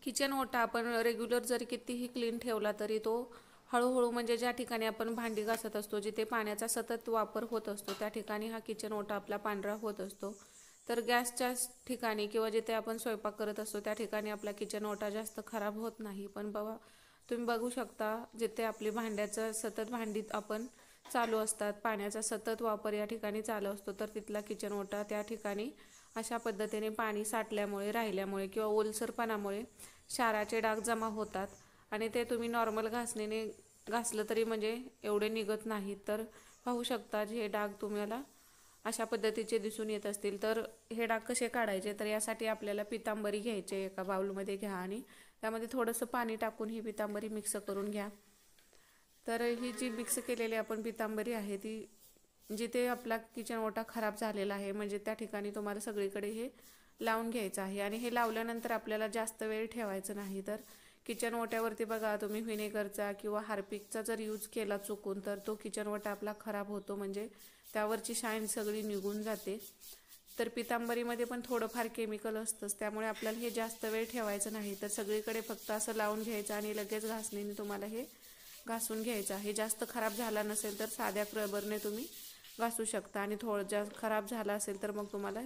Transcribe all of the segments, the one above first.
Kitchen ओटा आपण regular जरी कितीही क्लीन ठेवला तरी तो हळूहळू म्हणजे ज्या ठिकाणी आपण भांडी घासत असतो, जिथे पाण्याचा सतत वापर होत असतो, त्या ठिकाणी हा किचन ओटा आपला पांढरा होत असतो। तर गॅसच्या ठिकाणी किंवा जिथे आपण स्वयंपाक करत असतो त्या ठिकाणी आपला किचन ओटा जास्त खराब होत नाही। पण बघा, तुम्ही बघू शकता जिथे आपली भांड्याचं सतत भांडीत आपण चालू असतात, पाण्याचा सतत वापर या ठिकाणी चालू असतो, तर तिथला किचन ओटा त्या ठिकाणी अशा पद्धतीने पाणी साठल्यामुळे, राहिल्यामुळे किंवा ओलसरपणामुळे क्षाराचे डाग जमा होतात आणि ते तुम्ही नॉर्मल घासणीने घासलं तरी म्हणजे एवढे निघत नाहीत। तर पाहू शकता हे डाग तुम्हाला अशा पद्धतीचे दिसून येत असतील। तर हे डाग कसे काढायचे, तर यासाठी आपल्याला पितांबरी घ्यायचे, एका बाउलमध्ये घ्या आणि त्यामध्ये थोडंसं पाणी टाकून ही पितांबरी मिक्स करून घ्या। तर ही जी मिक्स केलेली आपण पितांबरी आहे ती जिथे आपला किचन ओटा खराब झालेला आहे म्हणजे त्या ठिकाणी तुम्हाला सगळीकडे हे लावून घ्यायचं आहे। आणि हे लावल्यानंतर आपल्याला जास्त वेळ ठेवायचं नाही। तर किचन ओट्यावरती बघा, तुम्ही व्हिनेगरचा किंवा हार्पिकचा जर यूज केला चुकून तर तो किचन ओटा आपला खराब होतो, म्हणजे त्यावरची शाईन सगळी निघून जाते। तर पितांबरीमध्ये पण थोडंफार केमिकल असतंच, त्यामुळे आपल्याला हे जास्त वेळ ठेवायचं नाही। तर सगळीकडे फक्त असं लावून घ्यायचं आणि लगेच घासणीने तुम्हाला हे घासून घ्यायचं आहे। जास्त खराब झाला नसेल तर साध्या स्क्रबरने तुम्ही घासू शकता आणि थोडं जास्त खराब झाला असेल तर मग तुम्हाला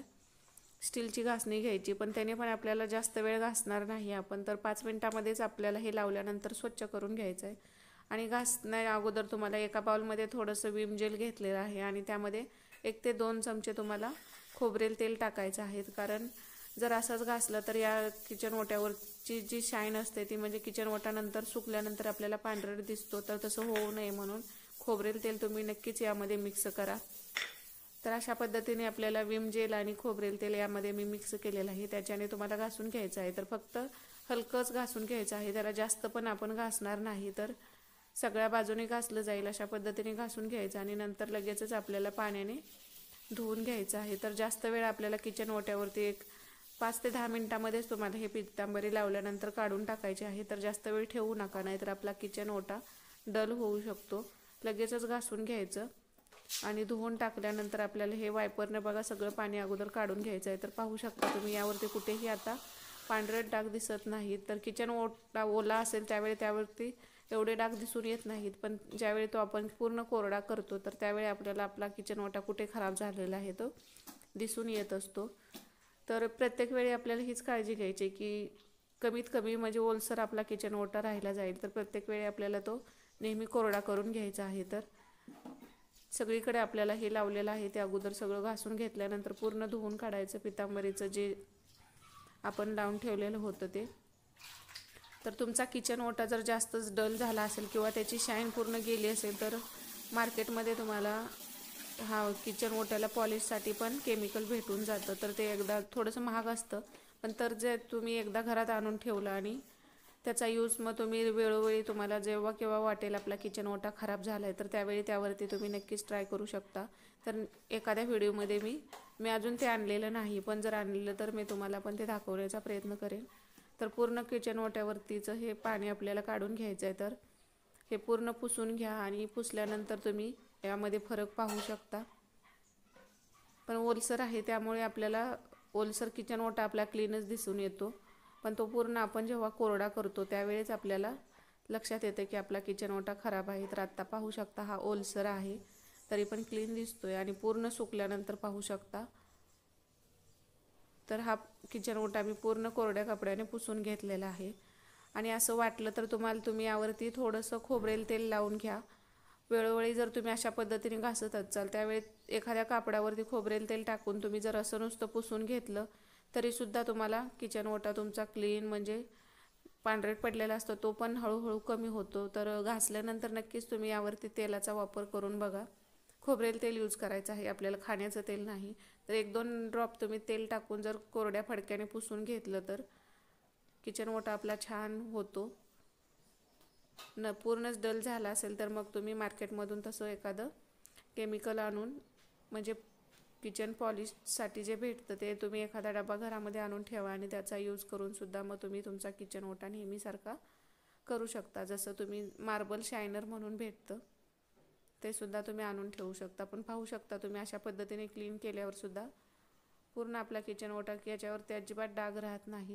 स्टीलची घासणी घ्यायची, पण त्याने पण आपल्याला जास्त वेळ घासणार नाही आपण। तर 5 मिनिटांमध्येच आपल्याला हे लावल्यानंतर स्वच्छ करून घ्यायचं आहे। आणि घासण्या अगोदर तुम्हाला एका बाउलमध्ये थोडंसं विम जेल घेतलेलं आहे आणि त्यामध्ये 1 ते 2 चमचे तुम्हाला खोबरेल तेल टाकायचं आहे। कारण जर असंच घासलं तर या किचन ओट्यावरची जी शाईन असते ती म्हणजे किचन ओटा नंतर सुकल्यानंतर आपल्याला पांढरट दिसतो, तर तसं होऊ नये म्हणून खोबरेल तेल तुम्ही नक्कीच यामध्ये मिक्स करा। तर अशा पद्धतीने आपल्याला विम जेल आणि खोबरेल तेल यामध्ये मी मिक्स केलेलं आहे, त्याच्याने तुम्हाला घासून घ्यायचं आहे। तर फक्त हलकंच घासून घ्यायचं आहे, त्याला जास्त पण आपण घासणार नाही, तर सगळ्या बाजूने घासलं जाईल अशा पद्धतीने घासून घ्यायचं आणि नंतर लगेचच आपल्याला पाण्याने धुवून घ्यायचं आहे। तर जास्त वेळ आपल्याला किचन ओट्यावरती 5 ते 10 मिनिटांमध्येच तुम्हाला हे पितांबरी लावल्यानंतर काढून टाकायचे आहे। तर जास्त वेळ ठेवू नका, नाहीतर आपला किचन ओटा डल होऊ शकतो। लगेचच घासून घ्यायचं आणि धुवून टाकल्यानंतर आपल्याला हे वायपरने बघा सगळं पाणी अगोदर काढून घ्यायचं आहे। तर पाहू शकता तुम्ही यावरती कुठेही आता पांढरट डाग दिसत नाहीत। तर किचन ओटा ओला असेल त्यावरती एवढे डाग दिसून येत नाहीत, पण ज्यावेळी तो आपण पूर्ण कोरडा करतो तर त्यावेळी आपल्याला आपला किचन ओटा कुठे खराब झालेला आहे तो दिसून येत असतो। तर प्रत्येक वेळी आपल्याला हीच काळजी घ्यायची की कमीत कमी म्हणजे ओलसर आपला किचन ओटा राहिला जाईल। तर प्रत्येक वेळी आपल्याला तो नेहमी कोरडा करून घ्यायचा आहे। तर सगळीकडे आपल्याला हे लावलेलं आहे ते अगोदर सगळं घासून घेतल्यानंतर पूर्ण धुवून काढायचं पितांबरीचं जे आपण लावून ठेवलेलं होतं ते। तर तुमचा किचन ओटा जर जास्तच डल झाला असेल किंवा त्याची शाईन पूर्ण गेली असेल तर मार्केटमध्ये तुम्हाला हा किचन ओट्याला पॉलिशसाठी पण केमिकल भेटून जातं। तर ते एकदा थोडंसं महाग असतं, पण तर जे तुम्ही एकदा घरात आणून ठेवलं आणि त्याचा यूज मग तुम्ही वेळोवेळी तुम्हाला जेव्हा केव्हा वाटेल आपला किचन ओटा खराब झाला आहे तर त्यावेळी त्यावरती तुम्ही नक्कीच ट्राय करू शकता। तर एखाद्या व्हिडिओमध्ये मी अजून ते आणलेलं नाही, पण जर आणलेलं तर मी तुम्हाला पण ते दाखवण्याचा प्रयत्न करेन। तर पूर्ण किचन ओट्यावरतीचं हे पाणी आपल्याला काढून घ्यायचं आहे। तर हे पूर्ण पुसून घ्या आणि पुसल्यानंतर तुम्ही यामध्ये फरक पाहू शकता। पण ओलसर आहे त्यामुळे आपल्याला ओलसर किचन ओटा आपला क्लीनच दिसून येतो, पण तो पूर्ण आपण जेव्हा कोरडा करतो त्यावेळेस आपल्याला लक्षात येतं की आपला किचन ओटा खराब आहे। तर आत्ता पाहू शकता हा ओलसर आहे तरी पण क्लीन दिसतोय आणि पूर्ण सुकल्यानंतर पाहू शकता तर हा किचन ओटा मी पूर्ण कोरड्या कपड्याने पुसून घेतलेला आहे। आणि असं वाटलं तर तुम्ही यावरती थोडंसं खोबरेल तेल लावून घ्या। वेळोवेळी जर तुम्ही अशा पद्धतीने घासत असाल त्यावेळी एखाद्या कापडावरती खोबरेल तेल टाकून तुम्ही जर असं नुसतं पुसून घेतलं तरीसुद्धा तुम्हाला किचन ओटा तुमचा क्लीन म्हणजे पांढरट पडलेला असतो तो पण हळूहळू कमी होतो। तर घासल्यानंतर नक्कीच तुम्ही यावरती तेलाचा वापर करून बघा। खोबरेल तेल यूज करायचं आहे आपल्याला, खाण्याचं तेल नाही। तर 1-2 ड्रॉप तुम्ही तेल टाकून जर कोरड्या फडक्याने पुसून घेतलं तर किचन ओटा आपला छान होतो। पूर्णच डल झाला असेल तर मग तुम्ही मार्केटमधून तसं एखादं केमिकल आणून म्हणजे किचन पॉलिशसाठी जे भेटतं ते तुम्ही एखादा डबा घरामध्ये आणून ठेवा आणि त्याचा यूज करून सुद्धा मग तुम्ही तुमचा किचन ओटा नेहमीसारखा करू शकता। जसं तुम्ही मार्बल शायनर म्हणून भेटतं ते सुद्धा तुम्ही आणून ठेवू शकता। पण पाहू शकता तुम्ही अशा पद्धतीने क्लीन केल्यावर सुद्धा पूर्ण आपला किचन ओटा की याच्यावरती अजिबात डाग राहत नाही।